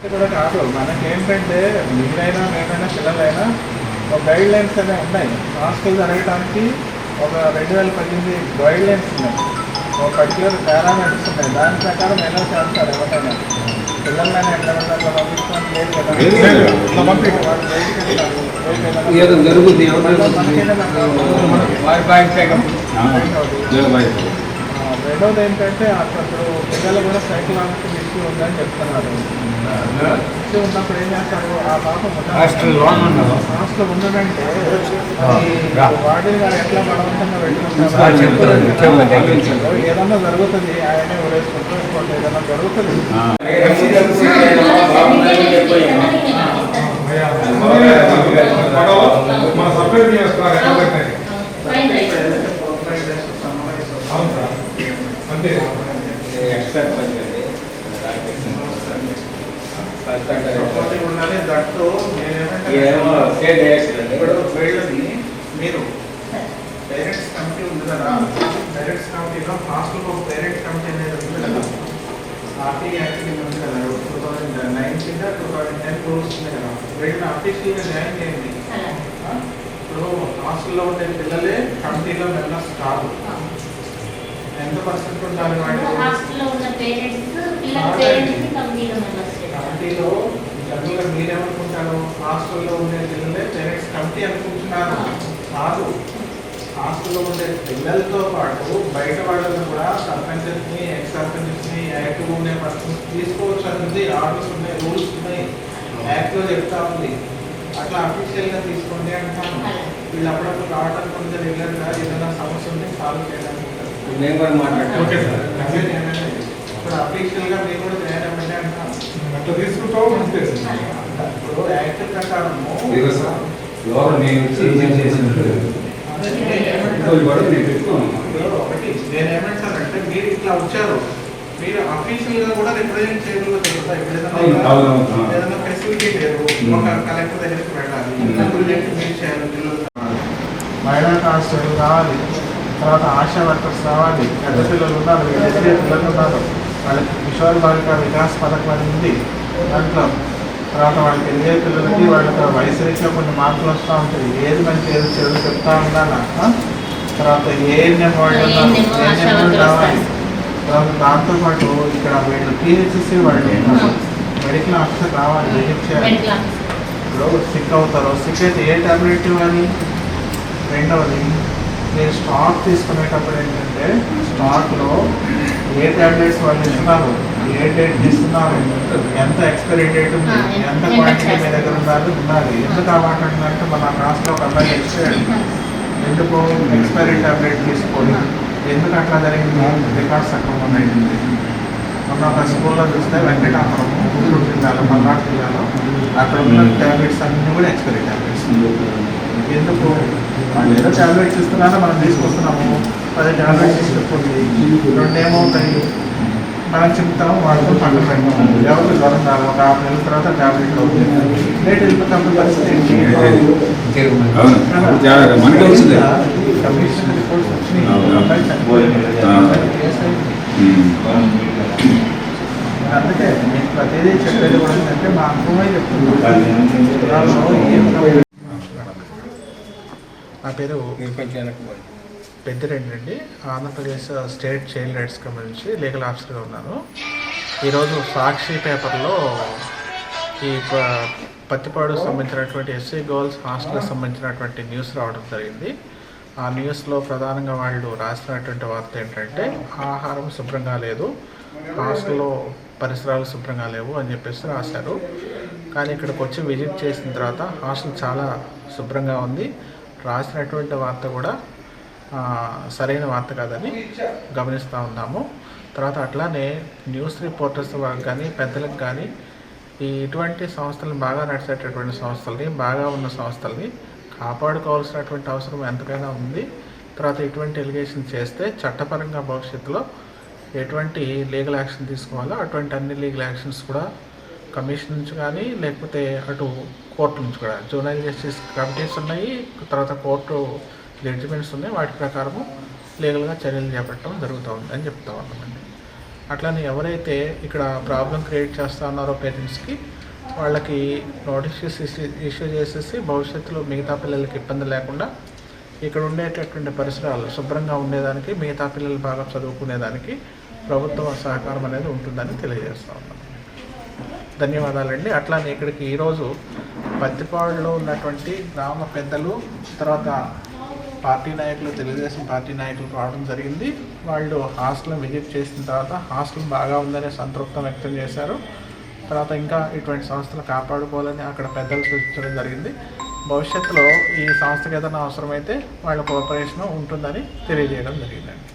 కూడా కాదు, మనకేంటంటే మీరైనా మేమైనా పిల్లలైనా ఒక గైడ్ లైన్స్ అనేవి ఉన్నాయి. హాస్టల్ జరగడానికి ఒక 2018 గైడ్ లైన్స్ ఉన్నాయి, ఒక పర్టికులర్ పారామీటర్స్ ఉన్నాయి. దాని ప్రకారం ఎలా చేస్తారు ఎవరైనా పిల్లలైనా ఎక్కడ పంపించడానికి లేదు కదా. రెండోది ఏంటంటే అప్పుడు పిల్లలు కూడా సైకలాజికల్ ఇష్యూ ఉందని చెప్తున్నారు. ఇష్యూ ఉన్నప్పుడు ఏం చేస్తారు, ఆ పాప హాస్టల్లో ఉండడంటే వార్డెన్ గారు ఎట్లా బలవంతంగా పెట్టుకుంటారు, ఏదన్నా జరుగుతుంది ఆయనే ఉరేసుకుంటూ ఇంకోటి ఏదన్నా జరుగుతుంది. ఉండాలి దట్టు మీరు పేరెంట్స్ కమిటీ ఉంది కదా, పేరెంట్స్ కమిటీలో హాస్టల్ ఒక పేరెంట్స్ కమిటీ అనేది ఉంది కదా, ఆర్టీ యాక్ట్ ఉంది కదా, 2009 2010 రూల్స్ ఉంది కదా. వీళ్ళని అఫీషియల్గా జాయిన్ చేయండి. ఇప్పుడు హాస్టల్లో ఉండే పిల్లలే కమిటీలో మెంబర్స్ కాదు. ఎంత పర్సెంట్ ఉండాలి వాళ్ళు కమిటీలో? జనరల్గా మీరేమనుకుంటారు, హాస్టల్లో ఉండే పిల్లలే పేరెంట్స్ కమిటీ అనుకుంటున్నారు. కాదు, హాస్టల్లో ఉండే పిల్లలతో పాటు బయట వాళ్ళని కూడా సర్పంచెస్ని, ఎక్స్ సర్పంచెస్ని, యాక్టివ్ ఉండే పర్సన్స్ తీసుకోవచ్చు అనేది ఆర్డర్స్ ఉన్నాయి, రూల్స్ ఉన్నాయి, యాక్ట్లో చెప్తా ఉంది. అట్లా అఫీషియల్గా తీసుకోండి అంటాను. వీళ్ళు అప్పుడప్పుడు రావడానికి కొంచెం రెగ్యులర్గా ఏదైనా సమస్య ఉంటే సాల్వ్ చేయడానికి ఇప్పుడు అఫీషియల్గా మీరు కూడా తయారవ్వండి అంటాను. అట్లా తీసుకుంటావు మంచిది. ఇప్పుడు యాక్ట్ ప్రకారము ఒకటి నేనేమంటానంటే, మీరు ఇట్లా వచ్చారు, మీరు అఫీషియల్ గా కూడా రిప్రజెంట్ చేయగలరు. ఏదైనా ఫెసిలిటీ లేదు, ఒక కలెక్టర్ దగ్గరికి వెళ్ళాలి, రిప్రజెంట్ మీరు చేయాలి. మహిళా కానిస్టేబుల్ రావాలి, తర్వాత ఆశా వర్కర్స్ రావాలి, పెద్ద పిల్లలు ఉన్నారు, పిల్లలు ఉన్నారు, వాళ్ళకి కిషోర్ బాలిక వికాస్ పథకం అని ఉంది దాంట్లో. తర్వాత వాళ్ళకి ఎదిగే పిల్లలకి వాళ్ళకి వయసు రీత్యా కొన్ని మార్పులు వస్తూ ఉంటుంది. ఏది మంచి ఏది చెడు చెప్తా ఉండాలా. తర్వాత ఏఎన్ఎం వాళ్ళు రావాలి. తర్వాత దాంతోపాటు ఇక్కడ వీళ్ళు పిహెచ్సి వాళ్ళు మెడికల్ ఆఫీసర్ రావాలి, విజిట్ చేయాలి. ఇప్పుడు సిక్ అవుతారు, సిక్ అయితే ఏ టాబ్లెట్ ఇవ్వాలి. రెండవది, మీరు స్టాక్ తీసుకునేటప్పుడు ఏంటంటే స్టాక్లో ఏ టాబ్లెట్స్ వాళ్ళు ఇస్తున్నారు, ఏ డేట్ ఇస్తున్నారు, ఎంత ఎక్స్పైరీ డేట్ ఉంది, ఎంత క్వాంటిటీ మీ దగ్గర ఉండాలి. ఎందుకు అవ్వకంటే మన రాష్ట్రంలో ఒక అబ్బాయి ఎక్స్పైరీ, ఎందుకు ఎక్స్పైరీ టాబ్లెట్ తీసుకొని ఎందుకు అట్లా జరిగింది, రికార్డ్స్ తక్కువ ఉన్నాయి. మొన్న ఒక స్కూల్లో చూస్తే వెంకటాపురం, గుంటూరు జిల్లాలో, పల్నాడు జిల్లాలో అక్కడ ఉన్న ట్యాబ్లెట్స్ అన్నీ కూడా ఎక్స్పైరీ ట్యాబ్లెట్స్. ఎందుకు వాళ్ళు ఏదో ట్యాబ్లెట్స్ ఇస్తున్నారో మనం తీసుకొస్తున్నాము, 10 ట్యాబ్లెట్స్ తీసుకుంటుంది, 2 ఏమవుతాయి మనం చెప్తాము, వాళ్ళు పక్కన పెడతాము. ఎవరికి జ్వరం రాదు, ఒక 6 నెలల తర్వాత ట్యాబ్లెట్ అవుతుంది. లేట్ వెళ్ళిపోతాం పరిస్థితి ఏంటి? కమిషన్ రిపోర్ట్స్ వచ్చినాయి, అందుకే మీకు ప్రతిదీ చెప్పేది కూడా ఏంటంటే మా అనుభవమే చెప్తున్నాను. నా పేరు పెద్దిరెడ్డి అండి, Andhra Pradesh state child rights commission నుంచి లీగల్ ఆఫీసర్గా ఉన్నాను. ఈరోజు సాక్షి పేపర్లో ఈ పత్తిపాడుకు సంబంధించినటువంటి ఎస్సీ గర్ల్స్ హాస్టల్కి సంబంధించినటువంటి న్యూస్ రావడం జరిగింది. ఆ న్యూస్లో ప్రధానంగా వాళ్ళు రాసినటువంటి వార్త ఏంటంటే, ఆహారం శుభ్రంగా లేదు, హాస్టల్లో పరిసరాలు శుభ్రంగా లేవు అని చెప్పేసి రాశారు. కానీ ఇక్కడికి వచ్చి విజిట్ చేసిన తర్వాత హాస్టల్ చాలా శుభ్రంగా ఉంది. రాసినటువంటి వార్త కూడా సరైన వార్త కాదని గమనిస్తూ ఉన్నాము. తర్వాత అట్లానే న్యూస్ రిపోర్టర్స్ వాళ్ళకి కానీ పెద్దలకు కానీ ఇటువంటి సంస్థలను బాగా నడిచేటటువంటి సంస్థల్ని, బాగా ఉన్న సంస్థల్ని కాపాడుకోవాల్సినటువంటి అవసరం ఎంతకైనా ఉంది. తర్వాత ఇటువంటి ఎలిగేషన్ చేస్తే చట్టపరంగా భవిష్యత్తులో ఎటువంటి లీగల్ యాక్షన్ తీసుకోవాలో అటువంటి అన్ని లీగల్ యాక్షన్స్ కూడా కమిషన్ నుంచి కానీ లేకపోతే అటు కోర్టు నుంచి కూడా జూనైల్ జస్టిస్ కమిటీస్ ఉన్నాయి, తర్వాత కోర్టు జడ్జిమెంట్స్ ఉన్నాయి. వాటి ప్రకారము లీగల్గా చర్యలు చేపట్టడం జరుగుతూ ఉంది అని చెప్తా ఉన్నామండి. అట్లనే ఎవరైతే ఇక్కడ ప్రాబ్లం క్రియేట్ చేస్తూ ఉన్నారో పేరెంట్స్కి వాళ్ళకి నోటీసెస్ ఇష్యూ చేసేసి భవిష్యత్తులో మిగతా పిల్లలకి ఇబ్బంది లేకుండా ఇక్కడ ఉండేటటువంటి పరిసరాలు శుభ్రంగా ఉండేదానికి, మిగతా పిల్లలు బాగా చదువుకునేదానికి ప్రభుత్వ సహకారం అనేది ఉంటుందని తెలియజేస్తూ ఉన్నాం. ధన్యవాదాలండి. అట్లానే ఇక్కడికి ఈరోజు పత్తిపాడులో ఉన్నటువంటి గ్రామ పెద్దలు, తర్వాత పార్టీ నాయకులు, తెలుగుదేశం పార్టీ నాయకులు రావడం జరిగింది. వాళ్ళు హాస్టల్ విజిట్ చేసిన తర్వాత హాస్టల్ బాగా ఉందనే సంతృప్తం వ్యక్తం చేశారు. తర్వాత ఇంకా ఇటువంటి సంస్థలు కాపాడుకోవాలని అక్కడ పెద్దలు సూచించడం జరిగింది. భవిష్యత్తులో ఈ సంస్థకి ఏదైనా అవసరమైతే వాళ్ళ కోఆపరేషన్ ఉంటుందని తెలియజేయడం జరిగిందండి.